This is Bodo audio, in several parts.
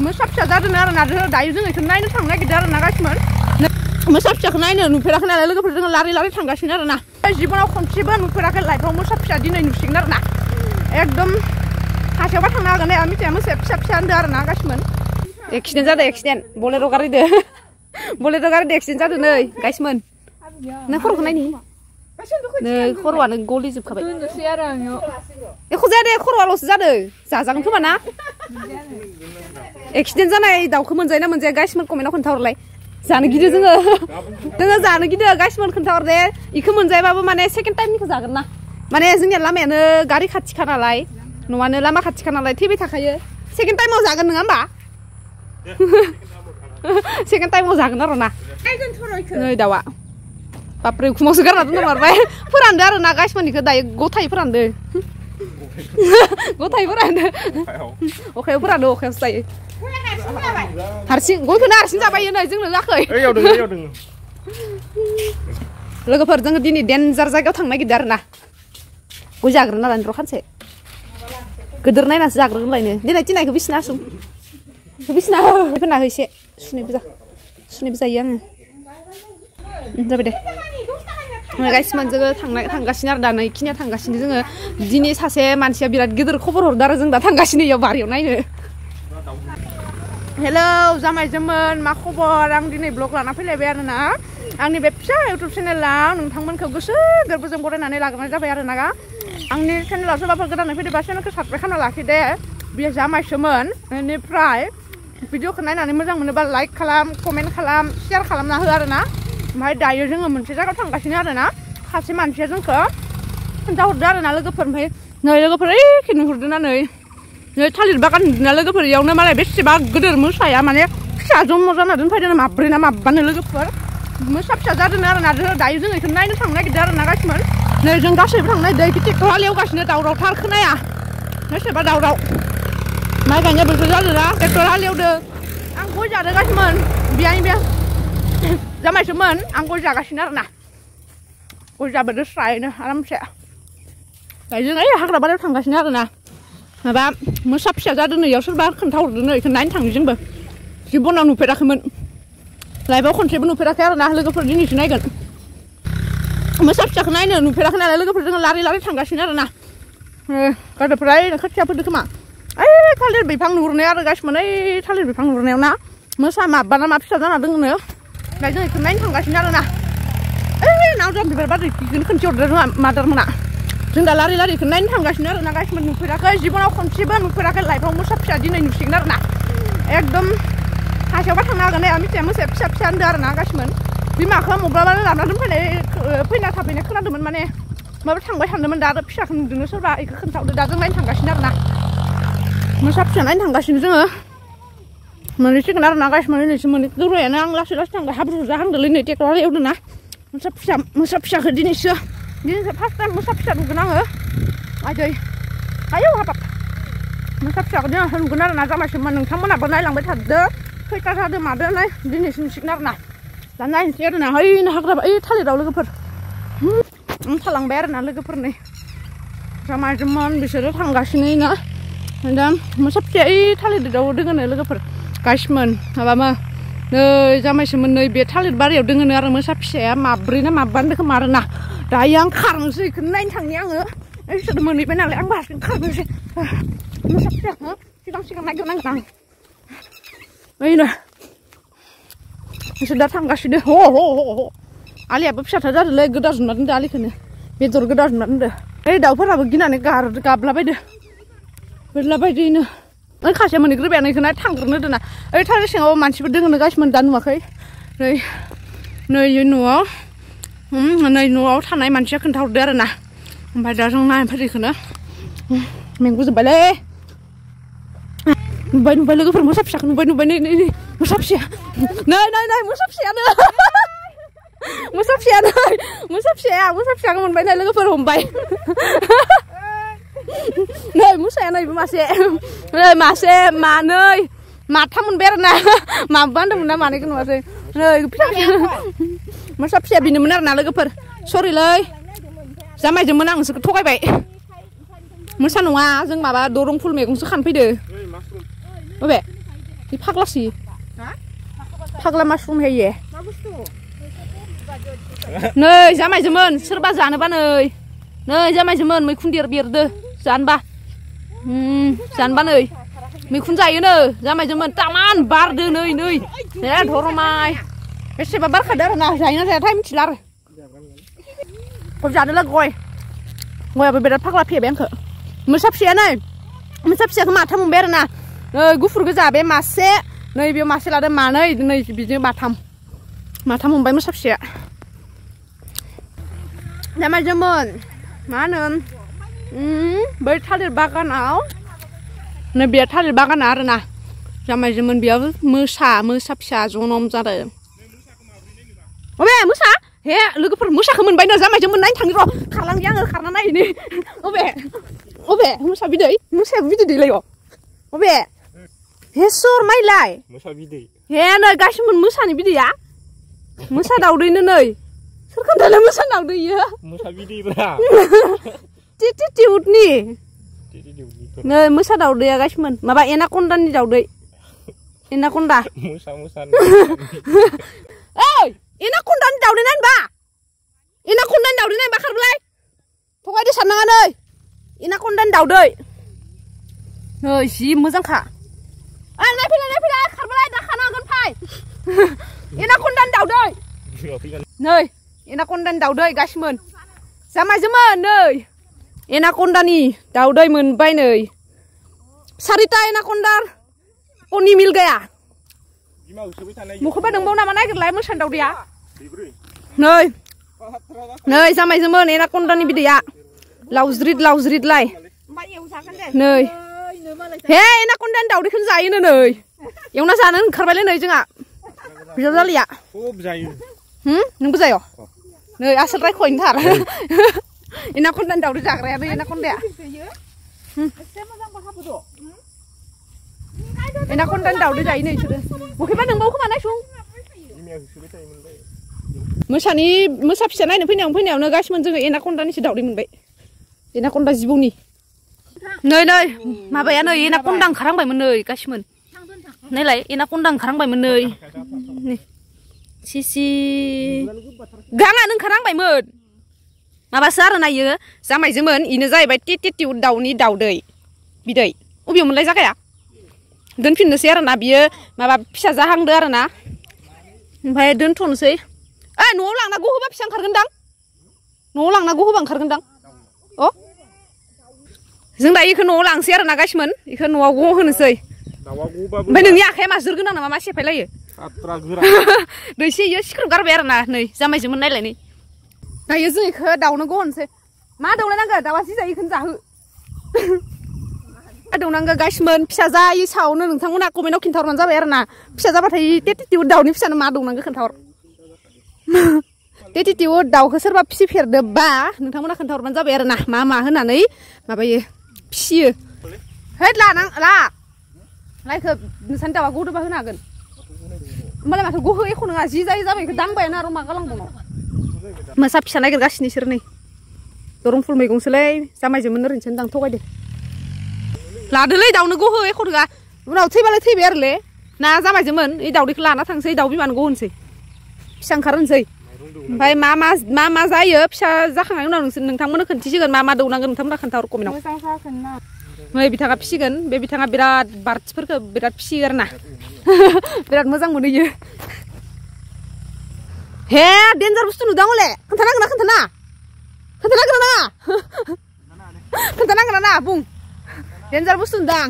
मोसा फिसा जादों आरो ना दायो जों बेखौ नायनो थांनो नागिरदों आरो ना गासिमोन मोसा फिसाखौ नायनो नुफेराखै नालाय लोगोफोर जोङो लारि लारि थांगासिनो आरो ना जिबनाव खनसेबो नुफेराखै लाइफआव मोसा फिसा दिनै नुसिगोन आरो ना एकदम हासेयावबा थांनो हागोन आं मिथिया मोसाया फिसा फिसा होनदों आरो ना गासिमोन एक्सिडेन्ट जादों एक्सिडेन्ट बलेर' गारिदो बलेर' गारिदो एक्सिडेन्ट जादों नै गासिमोन नों खर'खौ नायनि नै खर'आनो गलिजोबखाबाय एख' जाया दे खर'आल'सो जादों जाजागोन खोमा ना एक्सिडेन्ट जानाय दाउखौ मोनजायो ना मोनजाया गासिमोन कमेन्टआव खोन्थाहरलाय जानो गिदो जोङो जानो गिदो गासिमोन खोन्थाहर दे इखौ मोनजायाबाबो माने सेकेन्ड टाइमनिखौ जागोन ना माने जोंनिया लामायानो गारि खाथिखा नालाय न'आनो लामा खाथिखा नालाय थैबाय थाखायो सेकेन्ड टाइमाव जागोन नङा होमबा सेकेन्ड टाइमाव जागोन आरो ना नै दाउआ बाप्रे उखुमावसो गारना दोनना मारबाय फोरानदो आरो ना गासिमोननिखौ दायो गथायै फोरानदो गथायै फोरानदो अखायाव फोरानदो अखायावसो जायो हारसिं गयखौनो हारसिं जाबाय नै जोंनो जाखै लोगोफोर जोङो दिनै डेन्जार जायगायाव थांनो नागिरदों आरो ना गय जाग्रोना लानो र' खानसे गोदोर नायनासो जाग्रोगोनलायनो दिनै थिनायखौ बिसिना फोना हो एसे सुनैबो जायो आङो जाबाय दे गासिमोन जोङो थांगासिनो आरो दा नै खिनिया थांगासिनो जोङो दिनै सासे मानसिया बिराद गिदिर खबर हरदों आरो जों दा थांगासिनो इयाव बारियाव नायनो हेलौ जामायजोमोन मा खबर आं दिनै ब्लग लाना फैलायबाय आरो ना आंनि बे फिसा इउटुब चेनेलाव नोंथांमोनखौ गोसो गोरबोजों बरायनानै लाग्रोनाय जाबाय आरो ना आंनि चेनेलाव सोरबाफोर गोदानै फैदोंबा चेनेलखौ साबस्क्राइब खालामना लाखिदे बेयो जामायसोमोन बेनिफ्राय भिडिअखौ नायनानै मोजां मोनोबा लाइक खालाम कमेन्ट खालाम शेयार खालामना हो आरो ना ओमफ्राय दायो जोङो मोनसे जायगायाव थांगासिनो आरो ना सासे मानसिया जोंखौ खोन्थाहरदों आरो ना लोगोफोर ओमफ्राय नै लोगोफोर ओइखि नुहुरदों ना नै थालिर बागान नुदों ना लोगोफोर इयावनो मालाय बेसेबा गिदिर मोसाया माने फिसा जन्म जाना दोनफैदों माब्रै ना माबानो लोगोफोर मोसा फिसा जादों आरो ना दायो जों बेखौ नायनो थांनो नागिरदों आरो ना गासिमोन नै जों गासैबो थांनो नागिरदों ट्रेक्टर हालेवगासिनो दावरावथार खोनाया बेसेबा दावराव माइ गायनाय बोथोर जादों ना ट्रेक्टर हालेवदों आं गय जादों गासिमोन बेहाय जामायसोमोन आं गय जागासिनो आरो ना गय जाबोदों स्रायनो आरामसे दायो जों ओइ हाग्रा बारियाव थांगासिनो आरो ना माबा मोसा फिसा जादों इयाव सोरबा खोन्थाहरदों बेखौ नायनो थाङो जोंबो जिबनाव नुफेराखैमोन लाइफआव खनसेबो नुफेराखै आरो ना लोगोफोर दिनैसो नायगोन मोसा फिसाखौ नायनो नुफेराखै नालाय लोगोफोर जोङो लारि लारि थांगासिनो आरो ना गारदेरफोरा खोथिया फोदो खोमा ओइ थालिर बिफां नुहुरनाय आरो गासिमोन ओइ थालिर बिफां नुहुरनायाव ना मोसा माबा ना मा फिसा जाना दोङो दा जों बेखौ नायनो थांगासिनो आरो ना ओइ नावजाम बिबार बारदों बेखौनो खोन्थिहरदों जोंहा मादारमोना जों दा लारि लारिखौ नायनो थांगासिनो आरो ना गासिमोन नुफेराखै जिबनाव खनसेबो नुफेराखै लाइफआव मोसा फिसा दिनै नुसिगोन आरो ना एकदम हासेयावबा थांनो हागोन आं मिथिया मोसाया फिसा फिसा होनदों आरो ना गासिमोन बिमाखौ मब्लाबानो लाना फैना थाफैनाय खोनादोंमोन माने माबा थांबाय सानदोंमोन दा आरो फिसाखौ नुदोंनो सोरबा बेखौ खोन्थाहरदों दा जों नायनो थांगासिनो आरो ना मोसा फिसा नायनो थांगासिनो जोङो मोनहैसिगोन आरो ना गासिमोन दिनैसो गोरबायानो आं लासै लासै थांबाय हाब्रु जाहांदोंलै नै ट्रेक्टर एवदों ना मोसा फिसाखौ दिनैसो फार्स्ट टाइम मोसा फिसा नुगोन आङो आदै आयौ हाबाब मोसा फिसाखौ दिनैसो नुगोन आरो ना जामायसोमोन नोंथांमोनाबो नायलांबाय थादो खैथा जादों मादो नाय दिनैसो नुसिगोन आरो ना दा नायनोसै आरो ना ओइ हाग्रा ओइ थालिराव लोगोफोर थालांबाय आरो ना लोगोफोर नै जामायजोमोन बिसोरो थांगासिनो ना दा मोसा फिसाया ओइ थालिराव दोङोनो लोगोफोर गासिमोन माबामो नै जामायसोमोन नै बे थालिर बारियाव दोङोनो आरो मोसा फिसाया माब्रै ना माबानो दोखो मारो ना दायो आं खारनोसै बेखौनो नायनो थांनि आङो बिसोर मोनहैबाय नालाय आं हारसिं खारनोसै मोसा फिसाखौ सिगां नागिरनांगोन आं ओइनो बिसोर दा थांगासिनो ह आलियाबो फिसाथार जादोंलै गोदा जुमना दोनदो आलिखौनो बेदर गोदा जुमना दोनदो ओइ दाउफोराबो गिनानै गाबलाबायदो बेरलाबायदिनो ओइ खासेया मोनहैग्रोबायानो बेखौनो थांग्रोनो दोना ओइ थालिर सिङाव मानसिफोर दोङोनो गासिमोन दा नुवाखै नै न'आव थानाय मानसिया खोन्थाहरदो आरो ना ओमफ्राय दा जों नायनो फैदोंखौनो मेंगुजोब्बायलै नुबाय लोगोफोर मोसा फिसाखौ नुबाय नै मोसा फिसाया नै मोसा फिसायानो मोसा फिसाखौ मोनबाय नै लोगोफोर हमबाय नै मोसाया नैबो मासे मानै माथाम मोनबाय आरो ना माबा होनदोंमोन ना मानैखौ नुवासै नै फिसा मोसा फिसाया बेनोमोन आरो ना लोगोफोर सरिलै जामायजोंमोन आं नोंसोरखौ थगायबाय मोसा नङा जों माबा दरंफुल मैगंसो खानफैदो बबे 이 파글라시. 파글라 마스룸 해예. Nơi giá mày giùm sơ ba giá nữa ba ơi. Nơi giá mày giùm mấy khung điệp biệt đơ dán ba. Dán ba ơi. Mấy khung dài nữa giá mày giùm taman bar đơ nơi nơi. Thế thổ mai. Cái xe ba bắt khởi đó nào dài nó sẽ thấy mình chỉ là rồi. Còn giá nữa là gọi. Ngồi ở bên phát là phía bên khởi. Mình sắp xe này. Mình sắp xe cái mặt thăm một bên nè. Nơi gú phuru cái giá bên mặt xe. Nơi biểu mặt xe là đây mà nơi bị như mặt thăm. Mà thăm một bên mình sắp xe. Nhà mày cho mình má nên bởi thay bagan áo nơi biệt thay bagan áo rồi nè nhà mày cho mình biểu mưa sắp xả rồi nôm ra đây ô bè mưa xả he lừa cái phần mưa xả không mình bay nữa ra mày cho mình đánh thằng đi rồi khả năng giang ở khả năng này đi ô bè mưa xả video đi lấy ô bè he sor mày lại mưa xả video he nơi cái mình mưa xả này video á mưa xả đầu đi nữa nơi Kan dalam masa nak tu ya? Masa video berapa? Tiut ni. Nge masa dah dia guys men. Maba anaconda ni dah dia. Anaconda. Musa. Ey, anaconda ni dah dia nan ba? Anaconda dah dia nan ba khar belai? Thogay di sana ơi. Anaconda dah dia. Ơi, si muzang kha. Nai pila khar belai dah khana gan phai. Anaconda dah dia. Nơi anaconda đào đời guys mình giá mai nơi anaconda ni đào đời mình bay nơi sarita anaconda oni mil gaya một không biết đường bao nào mà nãy cái lái mới săn đầu đi à nơi giá mai anaconda ni bị đi à lau zrit lại nơi he anaconda đào đi khấn dài nữa nơi yêu nó sao nó khởi bay lên nơi chứ ạ bây giờ ra liền nung bezay oh nơi asal rai koin thar anaconda đào đi giặc rồi đây anaconda anaconda đào đi giày này chứ một cái bắt đường bầu không mà nãy xuống mới sắp xé này nó phải nào nơi guys mình dừng anaconda này chỉ đào đi mình vậy anaconda gì bông nè nơi mà bây giờ nơi anaconda khá răng bài mình nơi guys mình này lại anaconda khá răng bài mình nơi si ganga nung kharang bai mud maba sar na ye samai jemen ine jai bai tit tiu daw ni daw dei bidai ubi mun lai jakaya don fin se arana biyo maba pisa jahang de arana ओमफ्राय दोनथ'नोसै न'आव लांना गहोबा फिसा ओंखारगोनदां न'आव लांना गहोबा ओंखारगोनदां अ जों दा इखौ न'आव लांसै आरो ना गासिमोन इखौ न'आव गहोनोसै ओमफ्राय नोंनि आखाया मा जोरगोनां नामा मा सेफायलायो दैसे इयो सिख्रुब गारबाय आरो ना नै जामायजोंमोन नायलाय नै दायो जों इखौ दाउनो गहोनोसै मा दौलायनांगौ दाउआ जि जायो इखौनो जाहो दौनांगौ गासिमोन फिसा जायो सावनो नोंथांमोना कमेन्टआव खिन्थाहरबानो जाबाय आरो ना फिसा जाबाथाय टेटिटिउ दाउनि फिसानो मा दौनांगौ खोन्थाहर टेटिटिउ दाउखौ सोरबा फिसिफेरदोंबा नोंथांमोना खोन्थाहरबानो जाबाय आरो ना मा होनानै माबायो फिसियो हैद लाइखौ नोंसानि दाउआ गदोबा होनो हागोन होमबालाय माथो गहो एख' नङा जि जायो जाबाय इखौ दांबायानो आरो मा गालांबावनो मोसा फिसा नागिरगासिनो इसोर नै दरंफुल मैगंसोलै जामायजोंमोन ओरैनोसो दां थगायदो लादोलै दाउनो गहो एख' नङा उनाव थैबालाय थैबाय आरोलै ना जामायजोंमोन ओइ दाउदैखौ लाना थांसै दाउ बिमानो गहोनोसै फिसा ओंखारहोनोसै ओमफ्राय मा जायो फिसा जाखांनायनि उनाव नोंथांमोननो खोन्थिसिगोन मा दौनांगोन नोंथांमोना खोन्थाहर कमेन्टआव नै बिथाङा फिसिगोन बे बिथाङा बिराद बार्डसफोरखौ बिराद फिसियो आरो ना बिराद मोजां मोनो इयो हे डेन्जार बुस्थु नुदां हले खोन्थानांगोन ना खोन्थानांगोन ना बुं डेन्जार बुस्थु नुदां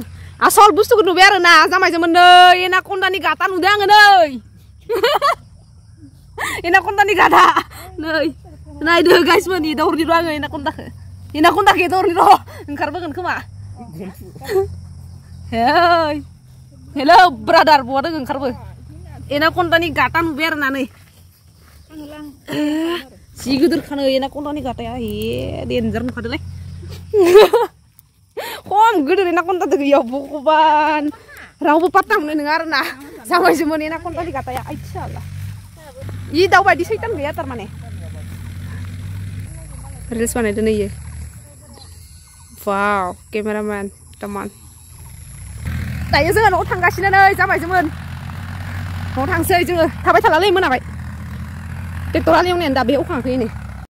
आसल बुस्थुखौ नुबाय आरो ना जामायजोंमोन नै एनाकन्दानि गाथा नुदों आङो नै एनाकन्दानि गाथा नै नायदो गाइसमोन एदावरनि र' आङो एनाकन्दाखौ एदावरनि र' ओंखारबोगोन खोमा हेलौ ब्रादार बहा दों ओंखारबो एनाकन्दानि गाथा नुबाय आरो ना नै जि गिदिरखानो एनाकन्दानि गाथाया हे डेन्जार नुखादोलै खम गिदिर एनाकन्दा गैयाव भगबान रावबो पात्ता मोननाय नङा आरो ना जामायजोंमोन एनाकन्दानि गाथाया आइथियाला इ दाउ बायदि सैतान गैया थारमाने रिल्स बानायदों नै इयो वाव केमेरामेन teman दायो जोङो न'आव थांगासिनो नै जाबाय जोमोन न'आव थांसै जोङो थाबाय थालालै मोनाबाय ट्रेक्टरा एवनायानो दा बे अखाङाखै नै